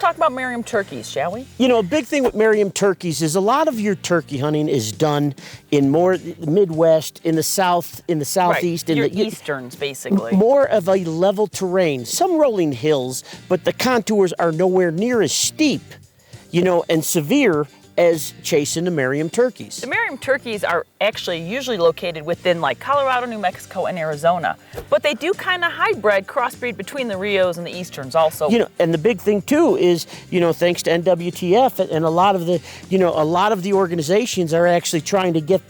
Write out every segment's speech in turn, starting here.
talk about Merriam turkeys, shall we? You know, a big thing with Merriam turkeys is a lot of your turkey hunting is done in more the Midwest, in the South, in the Southeast. Right. In Your the easterns, basically. More of a level terrain, some rolling hills, but the contours are nowhere near as steep, you know, and severe as chasing the Merriam turkeys. The Merriam turkeys are actually usually located within like Colorado, New Mexico, and Arizona, but they do kind of hybrid, crossbreed between the Rios and the easterns also. You know, and the big thing too is, you know, thanks to NWTF and a lot of the, you know, a lot of the organizations are actually trying to get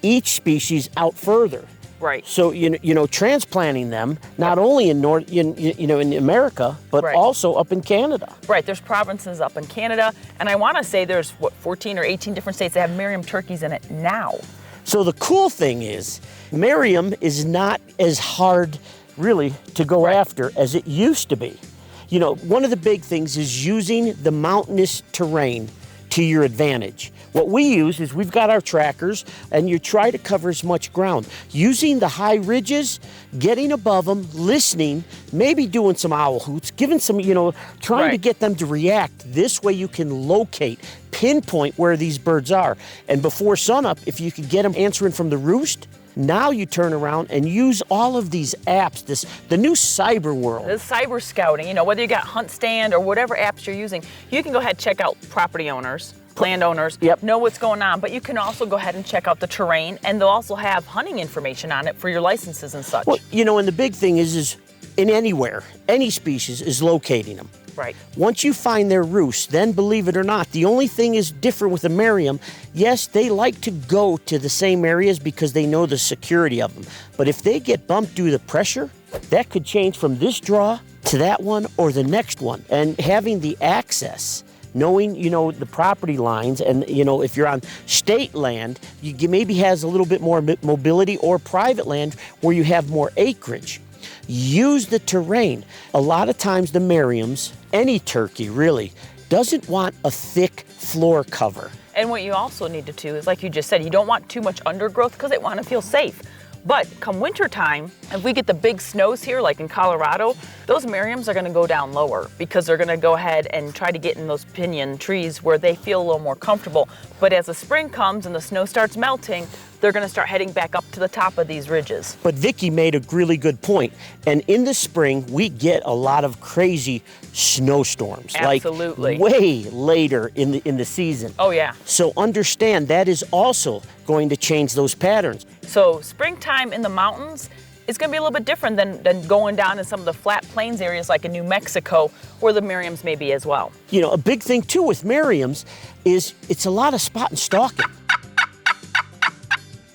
each species out further. Right. So you know, transplanting them not only in in America, but also up in Canada. Right. There's provinces up in Canada, and I want to say there's 14 or 18 different states that have Merriam turkeys in it now. So the cool thing is, Merriam is not as hard, really, to go after as it used to be. You know, one of the big things is using the mountainous terrain to your advantage. What we use is we've got our trackers, and you try to cover as much ground. Using the high ridges, getting above them, listening, maybe doing some owl hoots, giving some, you know, trying to get them to react. This way you can locate, pinpoint where these birds are. And before sunup, if you could get them answering from the roost, now you turn around and use all of these apps, the new cyber world. The cyber scouting, you know, whether you got Hunt Stand or whatever apps you're using, you can go ahead and check out property owners, landowners, know what's going on, but you can also go ahead and check out the terrain, and they'll also have hunting information on it for your licenses and such. Well, you know, and the big thing is in anywhere, any species is locating them. Right. Once you find their roost, then believe it or not, the only thing is different with the Merriam. Yes, they like to go to the same areas because they know the security of them. But if they get bumped due to the pressure, that could change from this draw to that one or the next one. And having the access, knowing, you know, the property lines, and, you know, if you're on state land, you maybe has a little bit more mobility, or private land where you have more acreage. Use the terrain. A lot of times the Merriams, any turkey really, doesn't want a thick floor cover. And what you also need to do is, like you just said, you don't want too much undergrowth because they want to feel safe. But come wintertime, if we get the big snows here, like in Colorado, those Merriams are going to go down lower because they're going to go ahead and try to get in those pinyon trees where they feel a little more comfortable. But as the spring comes and the snow starts melting, they're going to start heading back up to the top of these ridges. But Vicki made a really good point. And in the spring, we get a lot of crazy snowstorms. Absolutely. Like way later in the season. Oh, yeah. So understand that is also going to change those patterns. So springtime in the mountains is going to be a little bit different than going down in some of the flat plains areas like in New Mexico, where the Merriams may be as well. You know, a big thing too with Merriams is it's a lot of spot and stalking.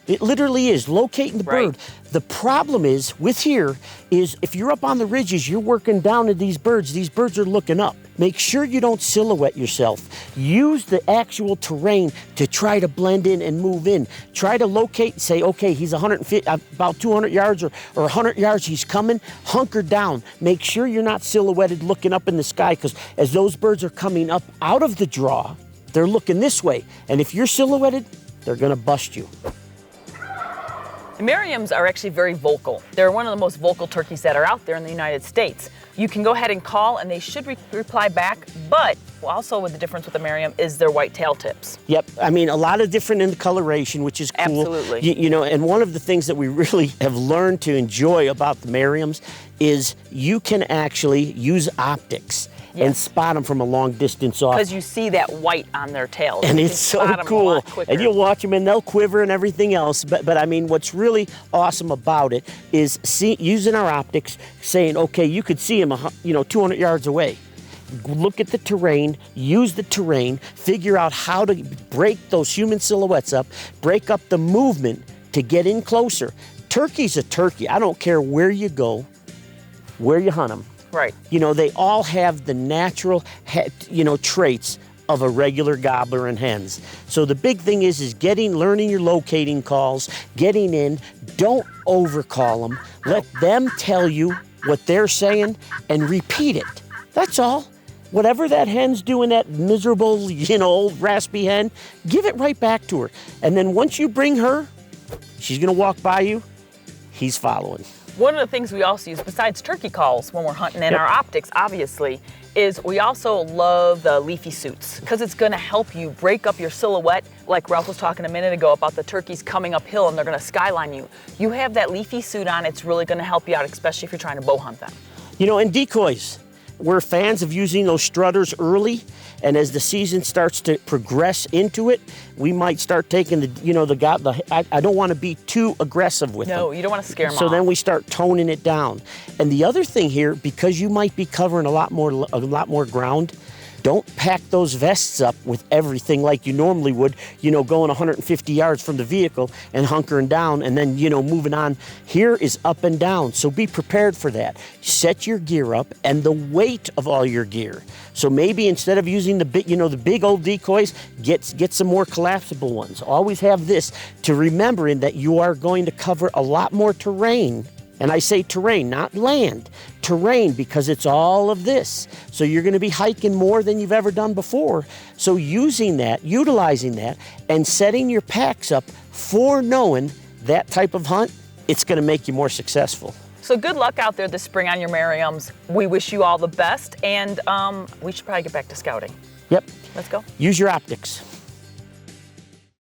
It literally is locating the bird. The problem is with here is if you're up on the ridges, you're working down at these birds are looking up. Make sure you don't silhouette yourself. Use the actual terrain to try to blend in and move in. Try to locate and say, okay, he's 150, about 200 yards or 100 yards, he's coming. Hunker down. Make sure you're not silhouetted looking up in the sky, because as those birds are coming up out of the draw, they're looking this way. And if you're silhouetted, they're gonna bust you. The Merriams are actually very vocal. They're one of the most vocal turkeys that are out there in the United States. You can go ahead and call and they should reply back, but also with the difference with the Merriam is their white tail tips. Yep, I mean a lot of different in the coloration, which is cool. Absolutely. You know, and one of the things that we really have learned to enjoy about the Merriams is you can actually use optics. And spot them from a long distance off. Because you see that white on their tails. And it's so cool. And you'll watch them and they'll quiver and everything else. But I mean, what's really awesome about it is using our optics, saying, okay, you could see them, 200 yards away. Look at the terrain, use the terrain, figure out how to break those human silhouettes up, break up the movement to get in closer. Turkey's a turkey. I don't care where you go, where you hunt them. Right. You know, they all have the natural, traits of a regular gobbler and hens. So the big thing is learning your locating calls, getting in. Don't overcall them. Let them tell you what they're saying and repeat it. That's all. Whatever that hen's doing, that miserable, old raspy hen, give it right back to her. And then once you bring her, she's gonna walk by you, he's following. One of the things we also use besides turkey calls when we're hunting and our optics, obviously, is we also love the leafy suits because it's going to help you break up your silhouette. Like Ralph was talking a minute ago about the turkeys coming uphill and they're going to skyline you. You have that leafy suit on, it's really going to help you out, especially if you're trying to bow hunt them. You know, and decoys, we're fans of using those strutters early, and as the season starts to progress into it, we might start taking I don't want to be too aggressive with them. No, you don't want to scare them So off. then we start toning it down. And the other thing here, because you might be covering a lot more ground, don't pack those vests up with everything like you normally would, going 150 yards from the vehicle and hunkering down and then, moving on. Here is up and down, so be prepared for that. Set your gear up and the weight of all your gear. So maybe instead of using the big old decoys, get some more collapsible ones. Always have this to remembering that you are going to cover a lot more terrain. And I say terrain, not land. Terrain, because it's all of this. So you're going to be hiking more than you've ever done before. So utilizing that, and setting your packs up for knowing that type of hunt, it's going to make you more successful. So good luck out there this spring on your Merriams. We wish you all the best, and we should probably get back to scouting. Yep. Let's go. Use your optics.